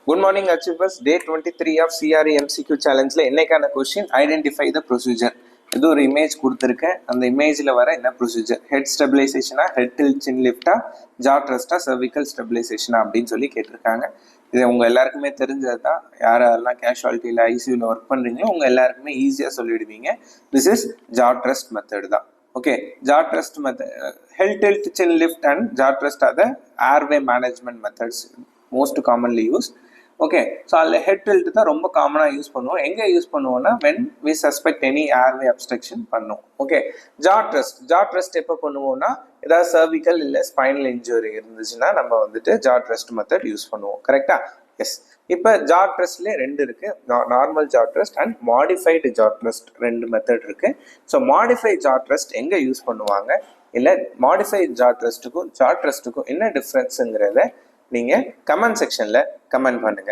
Good morning achievers. Day 23 of CRE MCQ challenge-ல என்னைக்கான question identify the procedure. இது ஒரு image கொடுத்துருக்கேன். அந்த இமேஜில் வர என்ன ப்ரொசீஜர், ஹெட் ஸ்டெபிலைசேஷனா, ஹெட் டில்ட் சின் லிஃப்டா, ஜா ட்ரஸ்டா, சர்விக்கல் ஸ்டெபிலைசேஷனா அப்படின்னு சொல்லி கேட்டிருக்காங்க. இது உங்கள் எல்லாருக்குமே தெரிஞ்சது தான். யாரெல்லாம் கேஷுவாலிட்டியில் ஐசியூவில் ஒர்க் பண்ணுறீங்களோ உங்கள் எல்லாருக்குமே ஈஸியாக சொல்லிடுவீங்க. This is jaw thrust method தான். Okay, jaw thrust method, head tilt chin lift and jaw thrust are the airway management methods most commonly use. Okay, so அதில் ஹெட் டில்ட் தான் ரொம்ப காமனாக யூஸ் பண்ணுவோம். எங்கே யூஸ் பண்ணுவோம்னா when we suspect any airway obstruction பண்ணுவோம். Okay, jaw thrust எப்போ பண்ணுவோம்னா ஏதாவது சர்விக்கல் இல்லை ஸ்பைனல் இன்ஜுரி இருந்துச்சுன்னா நம்ம வந்துட்டு ஜா ட்ரஸ்ட் மெத்தட் யூஸ் பண்ணுவோம். கரெக்டா? எஸ். இப்போ ஜா ட்ரஸ்ட்லேயே ரெண்டு இருக்கு, normal jaw thrust and modified jaw thrust, ரெண்டு மெத்தட் இருக்கு. ஸோ மாடிஃபைட் ஜா ட்ரஸ்ட் எங்கே யூஸ் பண்ணுவாங்க, இல்லை மாடிஃபைட் ஜா ட்ரஸ்ட்டுக்கும் என்ன டிஃப்ரென்ஸுங்கிறத நீங்கள் கமெண்ட் செக்ஷனில் கமெண்ட் பண்ணுங்கள்.